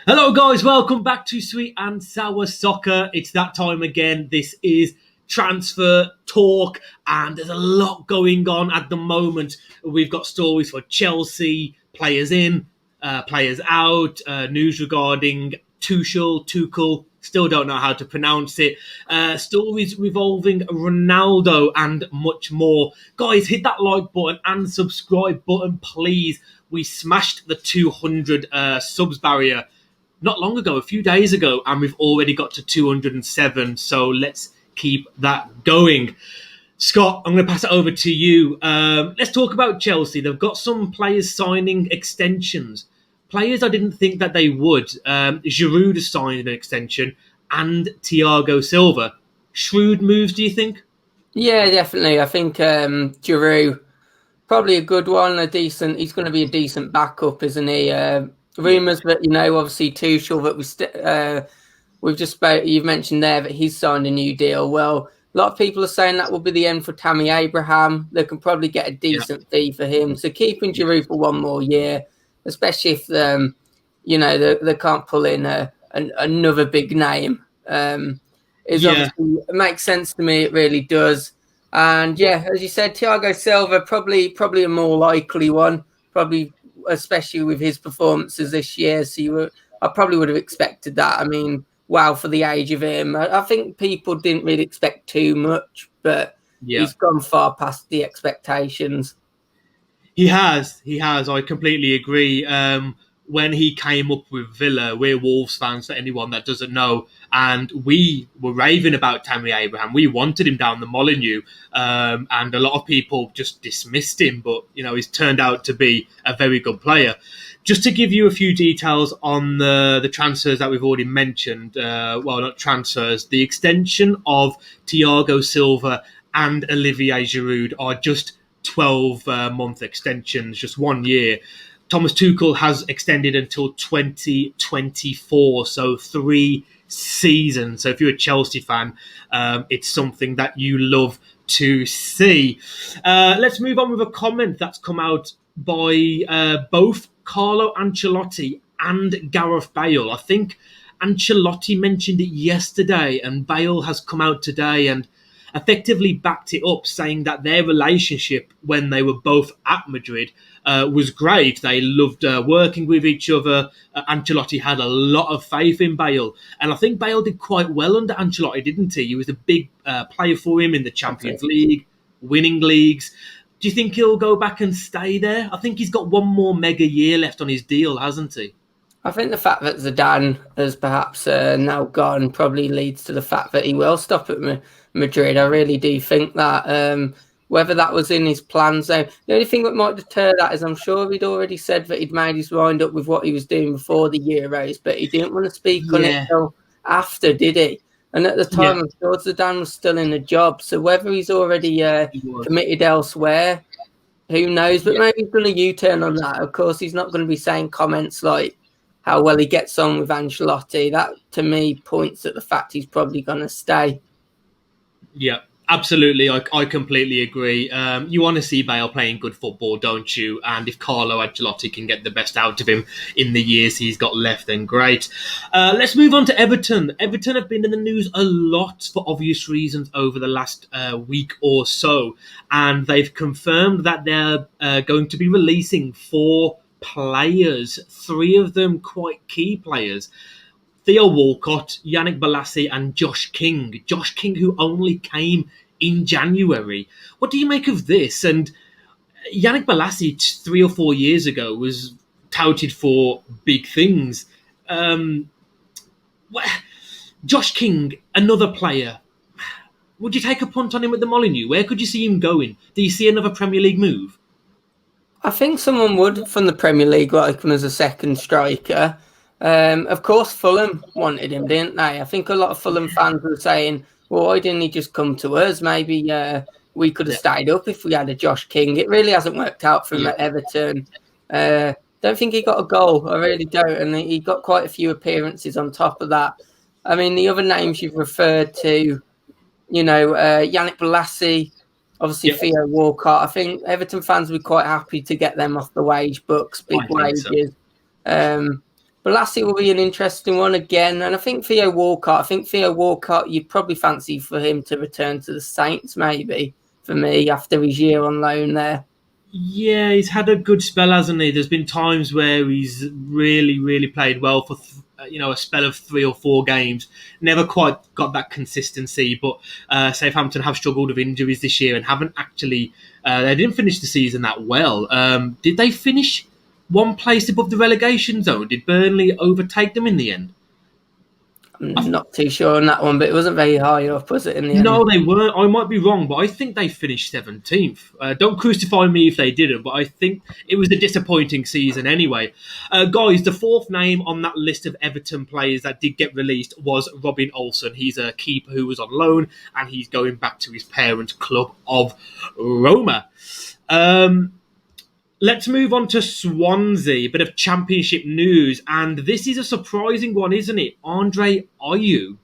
Hello, guys. Welcome back to Sweet and Sour Soccer. It's that time again. This is transfer talk, and there's a lot going on at the moment. We've got stories for Chelsea, players in, players out, news regarding Tuchel. Still don't know how to pronounce it. Stories revolving Ronaldo and much more. Guys, hit that like button and subscribe button, please. We smashed the 200 subs barrier not long ago, a few days ago, and we've already got to 207. So let's keep that going. Scott, I'm going to pass it over to you. Let's talk about Chelsea. They've got some players signing extensions. Players I didn't think that they would. Giroud has signed an extension, and Thiago Silva. Shrewd moves, do you think? Yeah, definitely. I think Giroud, probably a good one, a decent. He's going to be a decent backup, isn't he? Rumours that obviously Tuchel that we've just spoke. You've mentioned there that he's signed a new deal. Well, a lot of people are saying that will be the end for Tammy Abraham. They can probably get a decent fee for him. So keeping Giroud for one more year, especially if they can't pull in another big name. Obviously, it makes sense to me. It really does. And yeah, as you said, Thiago Silva probably a more likely one. Probably, especially with his performances this year. So I probably would have expected that. I mean, wow, for the age of him, I think people didn't really expect too much, but he's gone far past the expectations. He has. I completely agree. When he came up with Villa, we're Wolves fans, for anyone that doesn't know, and we were raving about Tammy Abraham. We wanted him down the Molineux, and a lot of people just dismissed him, but he's turned out to be a very good player. Just to give you a few details on the transfers that we've already mentioned, well, not transfers, the extension of Thiago Silva and Olivier Giroud are just 12-month extensions, just 1 year. Thomas Tuchel has extended until 2024, so 3 seasons. So if you're a Chelsea fan, it's something that you love to see. Let's move on with a comment that's come out by both Carlo Ancelotti and Gareth Bale. I think Ancelotti mentioned it yesterday, and Bale has come out today and effectively backed it up, saying that their relationship when they were both at Madrid was great. They loved working with each other. Ancelotti had a lot of faith in Bale. And I think Bale did quite well under Ancelotti, didn't he? He was a big player for him in the Champions League, winning leagues. Do you think he'll go back and stay there? I think he's got one more mega year left on his deal, hasn't he? I think the fact that Zidane has perhaps now gone probably leads to the fact that he will stop at Madrid. I really do think that. Whether that was in his plans, though, the only thing that might deter that is I'm sure he'd already said that he'd made his mind up with what he was doing before the Euros, but he didn't want to speak on it until after, did he? And at the time, I'm sure Zidane was still in the job. So whether he's already committed elsewhere, who knows? But maybe he's done a U-turn on that. Of course, he's not going to be saying comments like how well he gets on with Ancelotti. That, to me, points at the fact he's probably going to stay. Yeah, absolutely. I completely agree. You want to see Bale playing good football, don't you? And if Carlo Ancelotti can get the best out of him in the years he's got left, then great. Let's move on to Everton. Everton have been in the news a lot for obvious reasons over the last week or so. And they've confirmed that they're going to be releasing 4 players, 3 of them quite key players. Theo Walcott, Yannick Balasi, and Josh King. Josh King, who only came in January. What do you make of this? And Yannick Balasi, 3 or 4 years ago, was touted for big things. Josh King, another player. Would you take a punt on him at the Molineux? Where could you see him going? Do you see another Premier League move? I think someone would from the Premier League like him as a second striker. Of course, Fulham wanted him, didn't they? I think a lot of Fulham fans were saying, well, why didn't he just come to us? Maybe we could have stayed up if we had a Josh King. It really hasn't worked out for him at Everton. Don't think he got a goal. I really don't. And he got quite a few appearances on top of that. I mean, the other names you've referred to, Yannick Balasi, obviously Theo Walcott. I think Everton fans would be quite happy to get them off the wage books, big wages. Balasi will be an interesting one again, and I think Theo Walcott, you'd probably fancy for him to return to the Saints, maybe, for me, after his year on loan there. Yeah, he's had a good spell, hasn't he? There's been times where he's really, really played well for a spell of 3 or 4 games. Never quite got that consistency, but Southampton have struggled with injuries this year and haven't actually. They didn't finish the season that well. Did they finish one place above the relegation zone? Did Burnley overtake them in the end? I'm not too sure on that one, but it wasn't very high up, was it, in the No, end? they weren't. I might be wrong, but I think they finished 17th. Don't crucify me if they didn't, but I think it was a disappointing season anyway. Guys, the fourth name on that list of Everton players that did get released was Robin Olsen. He's a keeper who was on loan, and he's going back to his parent club of Roma. Let's move on to Swansea, bit of championship news, and this is a surprising one, isn't it? Andre Ayew,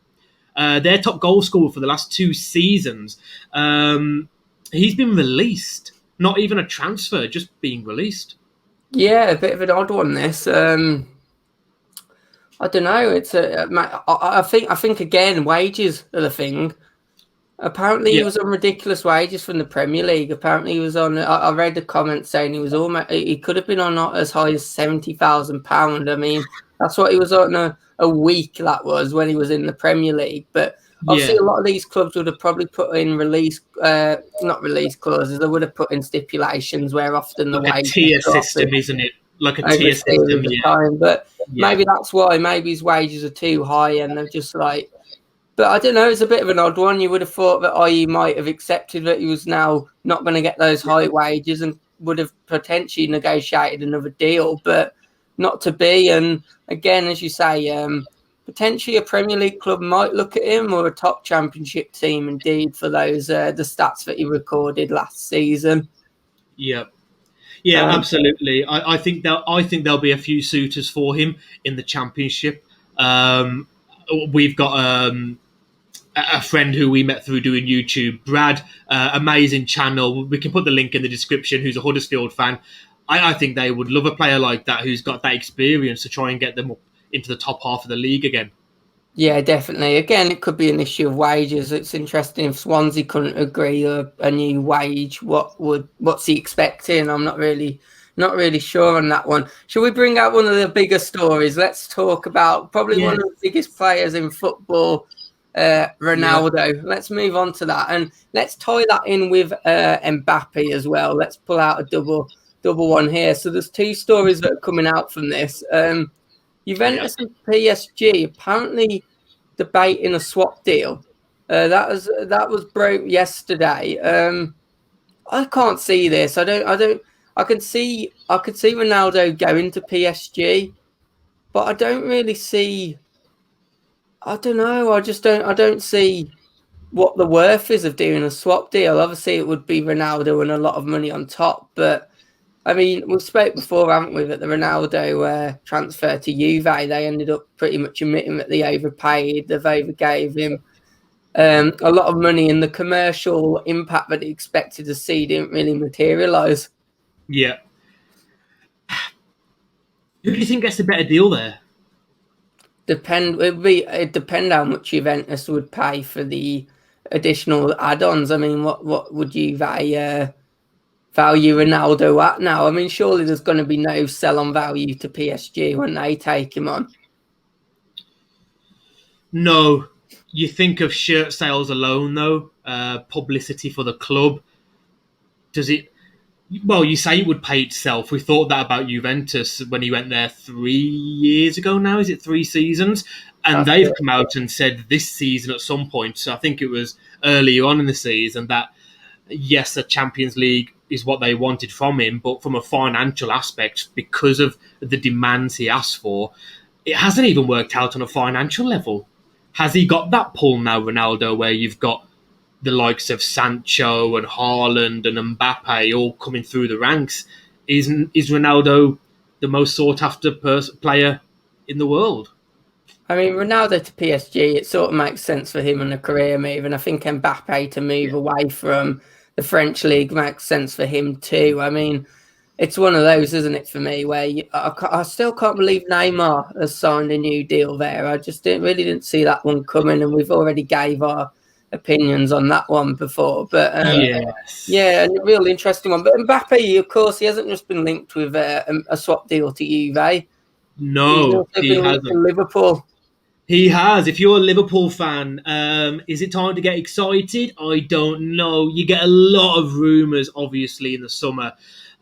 their top goal scorer for the last 2 seasons. He's been released. Not even a transfer, just being released. Yeah, a bit of an odd one. This, I don't know. I think again, wages are the thing. Apparently, he was on ridiculous wages from the Premier League. Apparently, he was on. I read the comments saying he could have been on not as high as £70,000. I mean, that's what he was on a week. That was when he was in the Premier League. But obviously, a lot of these clubs would have probably put in not release clauses. They would have put in stipulations where often the like a tier system, isn't it? Like a tier system, time. But maybe that's why. Maybe his wages are too high, and they're just like. But I don't know, it's a bit of an odd one. You would have thought that Ayew might have accepted that he was now not going to get those high wages and would have potentially negotiated another deal, but not to be. And again, as you say, potentially a Premier League club might look at him, or a top championship team indeed, for those the stats that he recorded last season. Yeah, absolutely. I think there'll be a few suitors for him in the championship. We've got a friend who we met through doing YouTube, Brad, amazing channel. We can put the link in the description, who's a Huddersfield fan. I think they would love a player like that who's got that experience to try and get them up into the top half of the league again. Yeah, definitely. Again, it could be an issue of wages. It's interesting if Swansea couldn't agree a new wage. What's he expecting? I'm not really sure on that one. Shall we bring out one of the bigger stories? Let's talk about probably one of the biggest players in football, Ronaldo. Yeah. Let's move on to that, and let's tie that in with Mbappé as well. Let's pull out a double one here. So there's 2 stories that are coming out from this. Juventus and PSG apparently debating a swap deal. That was broke yesterday. I can't see this. I could see Ronaldo going to PSG, but I don't really see. I don't know. I don't see what the worth is of doing a swap deal. Obviously, it would be Ronaldo and a lot of money on top. But I mean, we've spoke before, haven't we, that the Ronaldo transfer to Juve, they ended up pretty much admitting that they overpaid. They've overgave him a lot of money, and the commercial impact that he expected to see didn't really materialise. Yeah. Who do you think gets the better deal there? It depend how much Juventus would pay for the additional add-ons. I mean, what would you value Ronaldo at now? I mean, surely there's going to be no sell-on value to PSG when they take him on. No. You think of shirt sales alone, though, publicity for the club. Does it? Well, you say it would pay itself. We thought that about Juventus when he went there 3 years ago now. Is it 3 seasons? And they've come out and said this season at some point, so I think it was earlier on in the season, that yes, the Champions League is what they wanted from him, but from a financial aspect, because of the demands he asked for, it hasn't even worked out on a financial level. Has he got that pull now, Ronaldo, where you've got the likes of Sancho and Haaland and Mbappé all coming through the ranks? Is Ronaldo the most sought-after player in the world? I mean, Ronaldo to PSG, it sort of makes sense for him in a career move, and I think Mbappé to move away from the French league makes sense for him too. I mean, It's one of those, isn't it, for me, where I still can't believe Neymar has signed a new deal there. I just really didn't see that one coming, and we've already gave our opinions on that one before. But yeah, a real interesting one. But Mbappé, of course, he hasn't just been linked with a swap deal to Juve. He's No, also he been linked hasn't. to Liverpool. He has. If you're a Liverpool fan, is it time to get excited? I don't know. You get a lot of rumours, obviously, in the summer.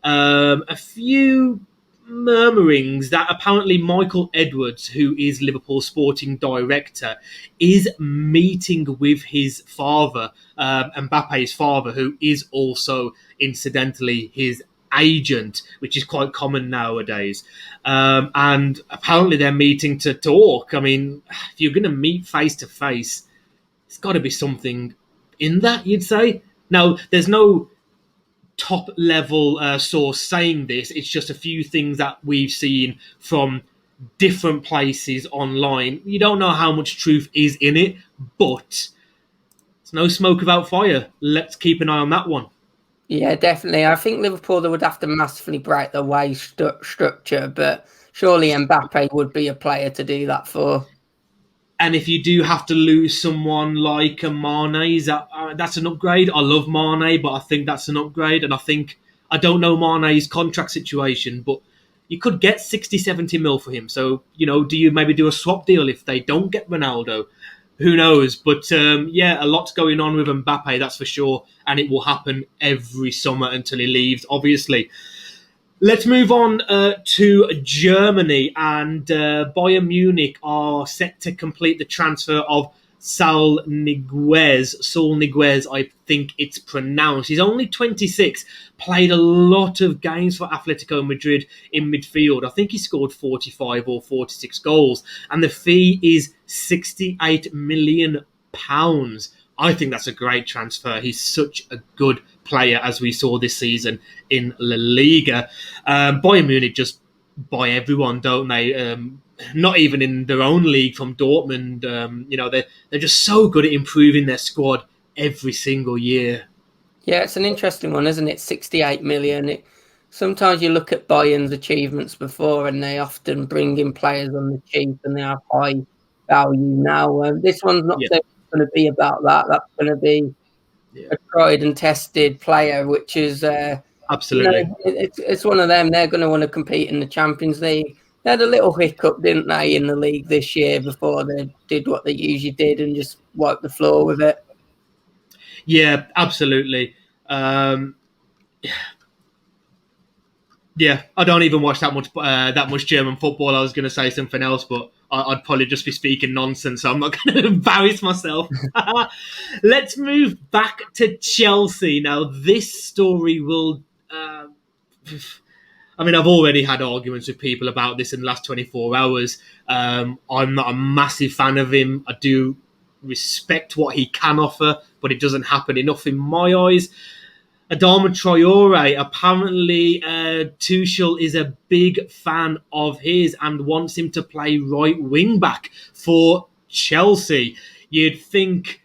A few murmurings that apparently Michael Edwards, who is Liverpool's sporting director, is meeting with his father, Mbappe's father, who is also, incidentally, his agent, which is quite common nowadays. And apparently they're meeting to talk. I mean, if you're going to meet face to face, it's got to be something in that, you'd say. Now, there's no top level source saying this. It's just a few things that we've seen from different places online. You don't know how much truth is in it, but it's no smoke without fire. Let's keep an eye on that one. Yeah, definitely. I think Liverpool, they would have to massively break their wage structure, but surely Mbappe would be a player to do that for. And if you do have to lose someone like a Mane, that's an upgrade. I love Mane, but I think that's an upgrade. And I don't know Mane's contract situation, but you could get 60, 70 mil for him. So, do you maybe do a swap deal if they don't get Ronaldo? Who knows? But yeah, a lot's going on with Mbappe, that's for sure. And it will happen every summer until he leaves, obviously. Let's move on to Germany, and Bayern Munich are set to complete the transfer of Saul Niguez, I think it's pronounced. He's only 26, played a lot of games for Atletico Madrid in midfield. I think he scored 45 or 46 goals, and the fee is £68 million. I think that's a great transfer. He's such a good player, as we saw this season in La Liga. Bayern Munich just buy everyone, don't they? Not even in their own league from Dortmund. They're just so good at improving their squad every single year. Yeah, it's an interesting one, isn't it? 68 million. Sometimes you look at Bayern's achievements before, and they often bring in players on the cheap, and they have high value now. This one's not Yeah. going to be about that. That's going to be a tried and tested player, which is Absolutely. it's one of them. They're going to want to compete in the Champions League. They had a little hiccup, didn't they, in the league this year before they did what they usually did and just wiped the floor with it. Yeah, absolutely. Yeah, I don't even watch that much German football. I was going to say something else, but I'd probably just be speaking nonsense, so I'm not going to embarrass myself. Let's move back to Chelsea. Now, this story will... I've already had arguments with people about this in the last 24 hours. I'm not a massive fan of him. I do respect what he can offer, but it doesn't happen enough in my eyes. Adama Traore, apparently Tuchel is a big fan of his and wants him to play right wing back for Chelsea. You'd think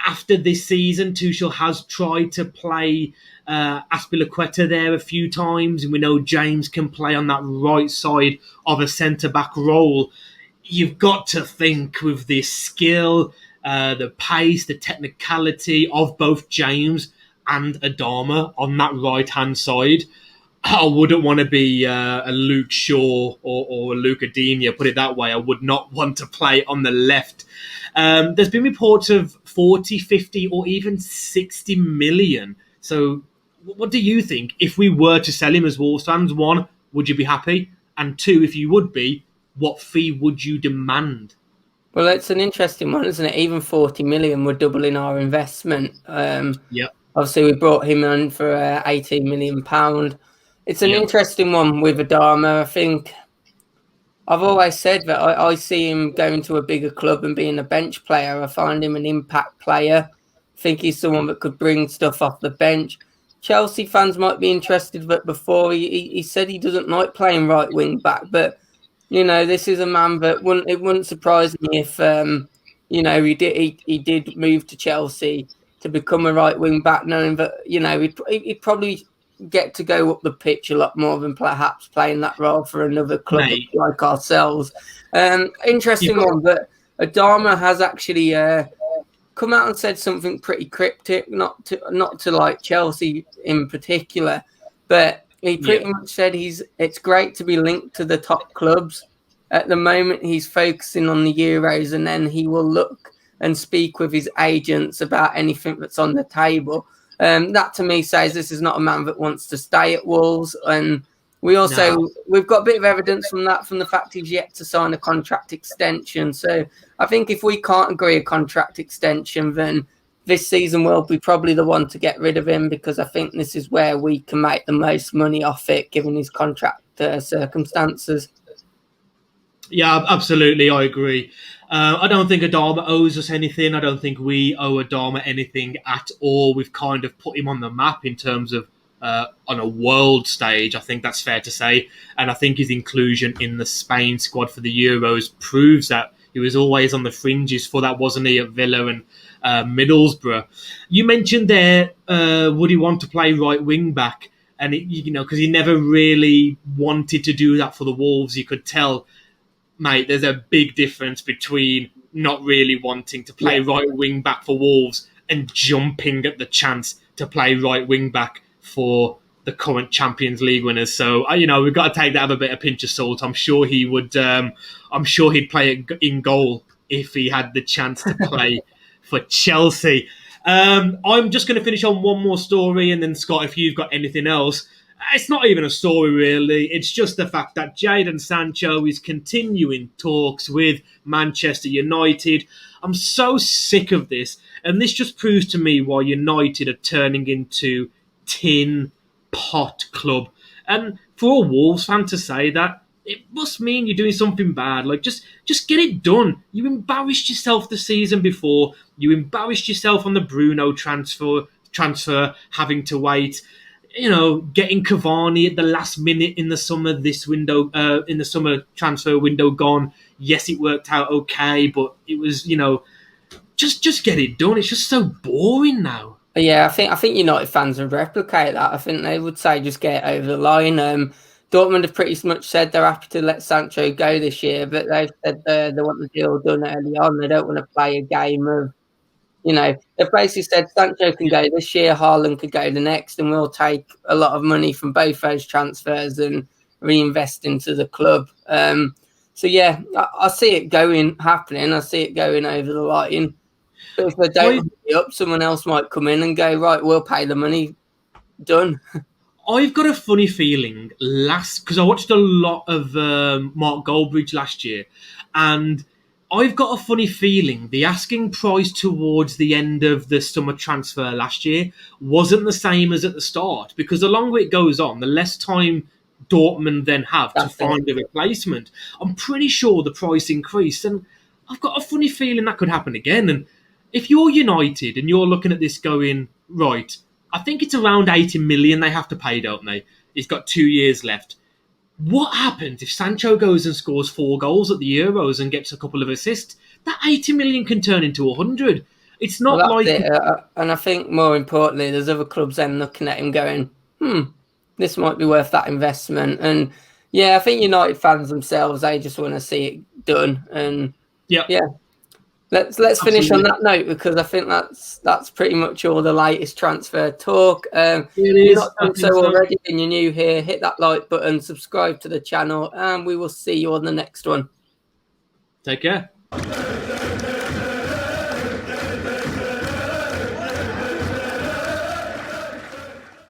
after this season, Tuchel has tried to play Azpilicueta there a few times, and we know James can play on that right side of a centre-back role. You've got to think with the skill, the pace, the technicality of both James and Adama on that right-hand side. I wouldn't want to be a Luke Shaw or a Luke Adina, put it that way. I would not want to play on the left. There's been reports of 40, 50 or even 60 million. So what do you think? If we were to sell him as Wolves fans, one, would you be happy? And two, if you would be, what fee would you demand? Well, it's an interesting one, isn't it? Even 40 million, we're doubling our investment. Yeah. Obviously, we brought him in for £18 million. It's an interesting one with Adama. I think I've always said that I see him going to a bigger club and being a bench player. I find him an impact player. I think he's someone that could bring stuff off the bench. Chelsea fans might be interested, but before he said he doesn't like playing right wing back. But this is a man that it wouldn't surprise me if he did move to Chelsea to become a right wing back, knowing that he'd probably get to go up the pitch a lot more than perhaps playing that role for another club Mate, like ourselves. Interesting one, but Adama has actually come out and said something pretty cryptic, not to like Chelsea in particular, but he pretty much said it's great to be linked to the top clubs. At the moment, he's focusing on the Euros, and then he will look and speak with his agents about anything that's on the table. That to me says this is not a man that wants to stay at Wolves. And we've got a bit of evidence from the fact he's yet to sign a contract extension. So I think if we can't agree a contract extension, then this season will be probably the one to get rid of him, because I think this is where we can make the most money off it, given his contract circumstances. Yeah, absolutely. I agree. I don't think Adama owes us anything. I don't think we owe Adama anything at all. We've kind of put him on the map in terms of on a world stage. I think that's fair to say. And I think his inclusion in the Spain squad for the Euros proves that he was always on the fringes for that, wasn't he, at Villa and Middlesbrough. You mentioned there, would he want to play right wing back? And, because he never really wanted to do that for the Wolves. You could tell, mate, there's a big difference between not really wanting to play right wing back for Wolves and jumping at the chance to play right wing back for the current Champions League winners. So, we've got to take that with a bit of pinch of salt. I'm sure he would. I'm sure he'd play in goal if he had the chance to play for Chelsea. I'm just going to finish on one more story, and then Scott, if you've got anything else. It's not even a story, really. It's just the fact that Jadon Sancho is continuing talks with Manchester United. I'm so sick of this. And this just proves to me why United are turning into tin pot club. And for a Wolves fan to say that, it must mean you're doing something bad. Like, just get it done. You embarrassed yourself the season before. You embarrassed yourself on the Bruno transfer, having to wait. Getting Cavani at the last minute in the summer, in the summer transfer window gone. Yes, it worked out okay, but it was, just get it done. It's just so boring now. Yeah, I think United fans would replicate that. I think they would say just get it over the line. Dortmund have pretty much said they're happy to let Sancho go this year, but they've said they want the deal done early on. They don't want to play a game of, they've basically said Sancho can go this year, Haaland could go the next, and we'll take a lot of money from both those transfers and reinvest into the club. So yeah, I see it happening. I see it going over the line. But if they don't hurry up, someone else might come in and go, right, we'll pay the money. Done. I've got a funny feeling because I watched a lot of Mark Goldbridge last year, and I've got a funny feeling the asking price towards the end of the summer transfer last year wasn't the same as at the start, because the longer it goes on, the less time Dortmund then have to find a replacement. I'm pretty sure the price increased, and I've got a funny feeling that could happen again. And if you're United and you're looking at this going, right, I think it's around 80 million they have to pay, don't they? He's got 2 years left. What happens if Sancho goes and scores 4 goals at the Euros and gets a couple of assists? That 80 million can turn into 100. It's not and I think more importantly, there's other clubs then looking at him going, this might be worth that investment. And yeah, I think United fans themselves, they just want to see it done. And yeah. Let's finish on that note, because I think that's pretty much all the latest transfer talk. If you're not done so already and you're new here, hit that like button, subscribe to the channel, and we will see you on the next one. Take care.